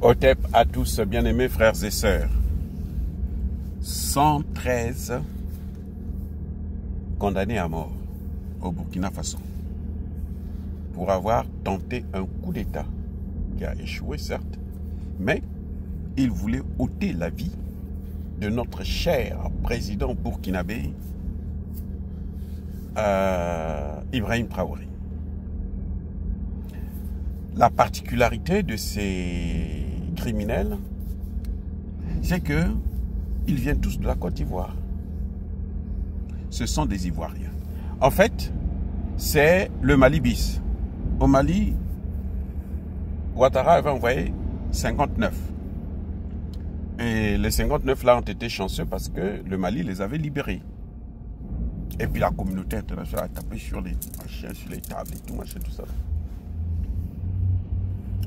Otep à tous, bien-aimés frères et sœurs. 113 condamnés à mort au Burkina Faso pour avoir tenté un coup d'État qui a échoué, certes, mais ils voulaient ôter la vie de notre cher président burkinabé Ibrahim Traoré. La particularité de ces criminels, c'est que ils viennent tous de la Côte d'Ivoire. Ce sont des Ivoiriens. En fait, c'est le Mali bis. Au Mali, Ouattara avait envoyé 59. Et les 59 là ont été chanceux parce que le Mali les avait libérés. Et puis la communauté internationale a tapé sur les machins, sur les tables et tout, machin, tout ça.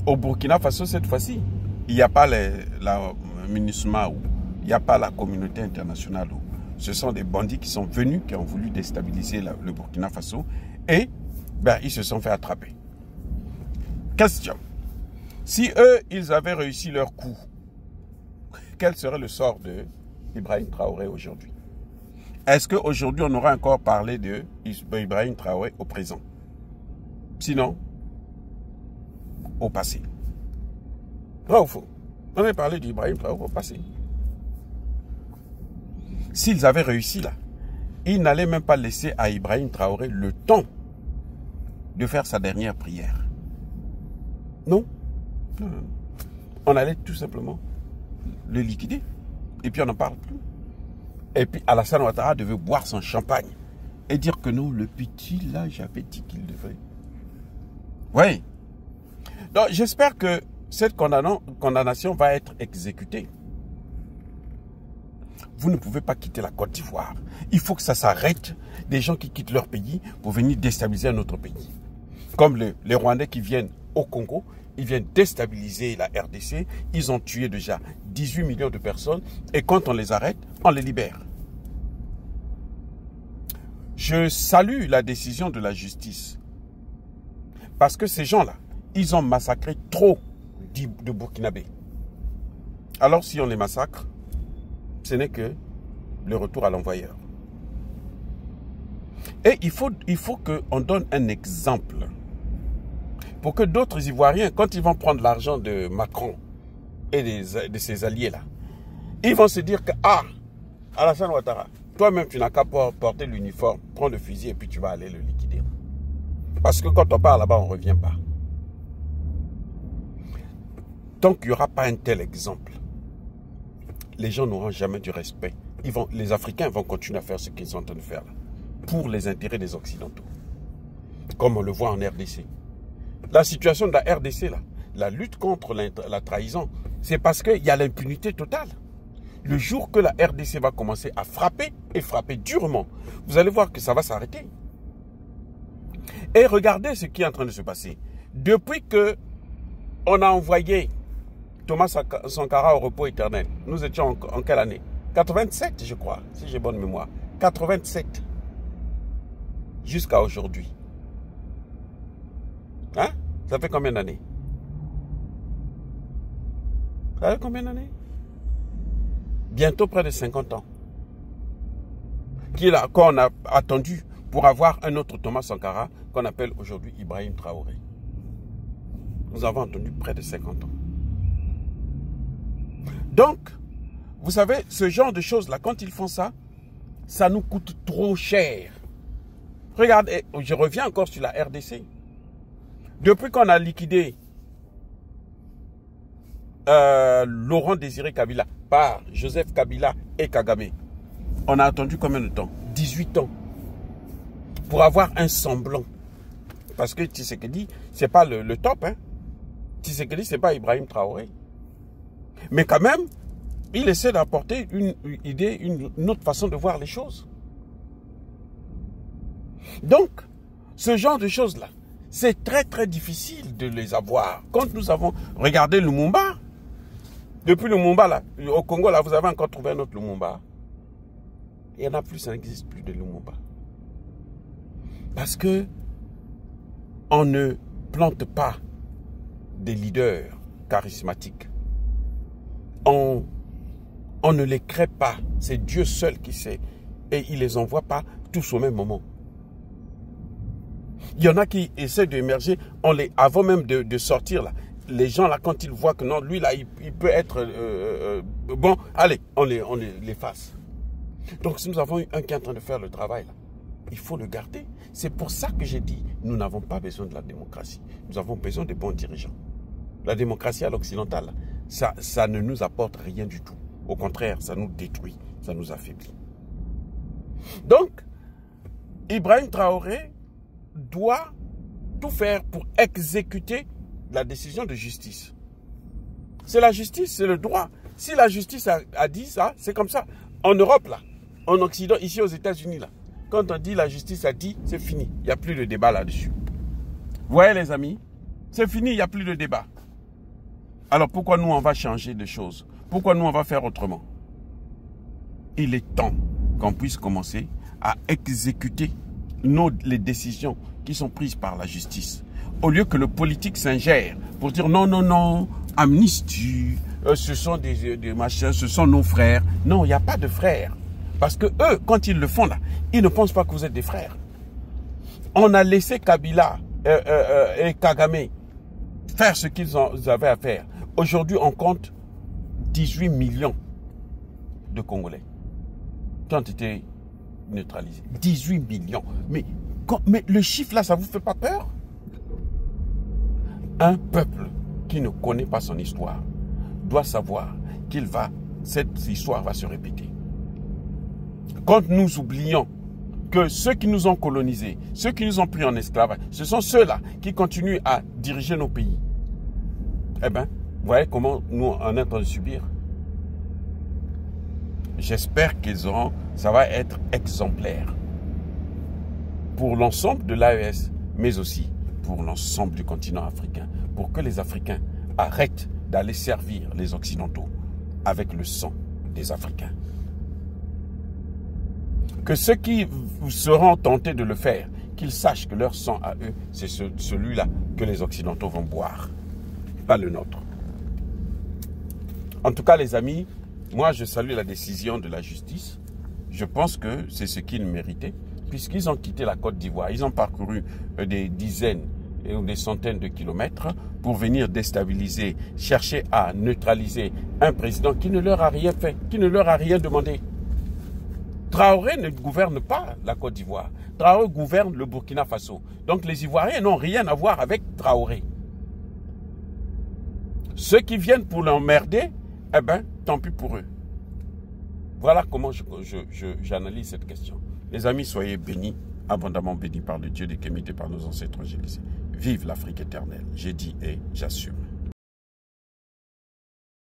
Au Burkina Faso, cette fois-ci, il n'y a pas la MINUSMA, il n'y a pas la communauté internationale. Ce sont des bandits qui sont venus, qui ont voulu déstabiliser le Burkina Faso et ils se sont fait attraper. Question. Si eux, ils avaient réussi leur coup, quel serait le sort de Ibrahim Traoré aujourd'hui? Est-ce qu'aujourd'hui, on aurait encore parlé de Ibrahim Traoré au présent? Sinon, au passé. Vrai ou faux? On a parlé d'Ibrahim Traoré au passé. S'ils avaient réussi là, ils n'allaient même pas laisser à Ibrahim Traoré le temps de faire sa dernière prière. Non. On allait tout simplement le liquider. Et puis on n'en parle plus. Et puis Alassane Ouattara devait boire son champagne et dire que non, le petit là, j'avais dit qu'il devait. Oui. Donc j'espère que cette condamnation va être exécutée. Vous ne pouvez pas quitter la Côte d'Ivoire. Il faut que ça s'arrête des gens qui quittent leur pays pour venir déstabiliser un autre pays. Comme les Rwandais qui viennent au Congo, ils viennent déstabiliser la RDC. Ils ont tué déjà 18 millions de personnes. Et quand on les arrête, on les libère. Je salue la décision de la justice. Parce que ces gens-là, ils ont massacré trop de Burkinabés. Alors si on les massacre, ce n'est que le retour à l'envoyeur. Et il faut qu'on donne un exemple pour que d'autres Ivoiriens, quand ils vont prendre l'argent de Macron et de ses alliés-là, ils vont se dire que, Alassane Ouattara, toi-même tu n'as qu'à porter l'uniforme, prendre le fusil et puis tu vas aller le liquider. Parce que quand on part là-bas, on ne revient pas. Tant qu'il n'y aura pas un tel exemple, les gens n'auront jamais du respect. Les Africains vont continuer à faire ce qu'ils sont en train de faire là, pour les intérêts des Occidentaux. Comme on le voit en RDC. La situation de la RDC, là, la lutte contre la trahison, c'est parce qu'il y a l'impunité totale. Le jour que la RDC va commencer à frapper, et frapper durement, vous allez voir que ça va s'arrêter. Et regardez ce qui est en train de se passer. Depuis que on a envoyé Thomas Sankara au repos éternel, nous étions en quelle année? 87, je crois, si j'ai bonne mémoire. 87. Jusqu'à aujourd'hui. Hein? Ça fait combien d'années? Ça fait combien d'années? Bientôt près de 50 ans. Qu'on a attendu pour avoir un autre Thomas Sankara qu'on appelle aujourd'hui Ibrahim Traoré. Nous avons attendu près de 50 ans. Donc, vous savez, ce genre de choses-là, quand ils font ça, ça nous coûte trop cher. Regardez, je reviens encore sur la RDC. Depuis qu'on a liquidé Laurent Désiré Kabila par Joseph Kabila et Kagame, on a attendu combien de temps? 18 ans. Pour avoir un semblant. Parce que Tshisekedi, ce n'est pas le top. Hein. Tshisekedi, ce n'est pas Ibrahim Traoré. Mais quand même, il essaie d'apporter une idée, une autre façon de voir les choses. Donc, ce genre de choses-là, c'est très très difficile de les avoir. Quand nous avons regardé Lumumba, depuis Lumumba, là, au Congo, là, vous avez encore trouvé un autre Lumumba. Il n'y en a plus, ça n'existe plus de Lumumba. Parce que on ne plante pas des leaders charismatiques. on ne les crée pas. C'est Dieu seul qui sait. Et il ne les envoie pas tous au même moment. Il y en a qui essaient d'émerger avant même de sortir là. Les gens là, quand ils voient que non, lui là, il peut être bon, allez, on les fasse. Donc si nous avons un qui est en train de faire le travail là, il faut le garder. C'est pour ça que j'ai dit, nous n'avons pas besoin de la démocratie. Nous avons besoin de bons dirigeants. La démocratie à l'occidental, ça ne nous apporte rien du tout. Au contraire, ça nous détruit, ça nous affaiblit. Donc, Ibrahim Traoré doit tout faire pour exécuter la décision de justice. C'est la justice, c'est le droit. Si la justice a dit ça, c'est comme ça. En Europe, là, en Occident, ici aux États-Unis, là, quand on dit la justice a dit, c'est fini. Il n'y a plus de débat là-dessus. Vous voyez les amis, c'est fini, il n'y a plus de débat. Alors pourquoi nous on va changer de choses? Pourquoi nous on va faire autrement? Il est temps qu'on puisse commencer à exécuter les décisions qui sont prises par la justice. Au lieu que le politique s'ingère pour dire non, non, non, amnistie, ce sont des machins, ce sont nos frères. Non, il n'y a pas de frères. Parce que eux, quand ils le font là, ils ne pensent pas que vous êtes des frères. On a laissé Kabila et Kagame faire ce qu'ils avaient à faire. Aujourd'hui, on compte 18 millions de Congolais qui ont été neutralisés. 18 millions. Mais le chiffre là, ça ne vous fait pas peur? Un peuple qui ne connaît pas son histoire doit savoir cette histoire va se répéter. Quand nous oublions que ceux qui nous ont colonisés, ceux qui nous ont pris en esclavage, ce sont ceux-là qui continuent à diriger nos pays. Eh bien, vous voyez comment nous en est en train de subir. J'espère ça va être exemplaire pour l'ensemble de l'AES, mais aussi pour l'ensemble du continent africain, pour que les Africains arrêtent d'aller servir les Occidentaux avec le sang des Africains. Que ceux qui seront tentés de le faire, qu'ils sachent que leur sang à eux, c'est celui-là que les Occidentaux vont boire, pas le nôtre. En tout cas, les amis, moi je salue la décision de la justice. Je pense que c'est ce qu'ils méritaient, puisqu'ils ont quitté la Côte d'Ivoire. Ils ont parcouru des dizaines ou des centaines de kilomètres pour venir déstabiliser, chercher à neutraliser un président qui ne leur a rien fait, qui ne leur a rien demandé. Traoré ne gouverne pas la Côte d'Ivoire. Traoré gouverne le Burkina Faso. Donc les Ivoiriens n'ont rien à voir avec Traoré. Ceux qui viennent pour l'emmerder, eh bien, tant pis pour eux. Voilà comment j'analyse cette question. Les amis, soyez bénis, abondamment bénis par le Dieu des Kémites et par nos ancêtres. Vive l'Afrique éternelle. J'ai dit et j'assume.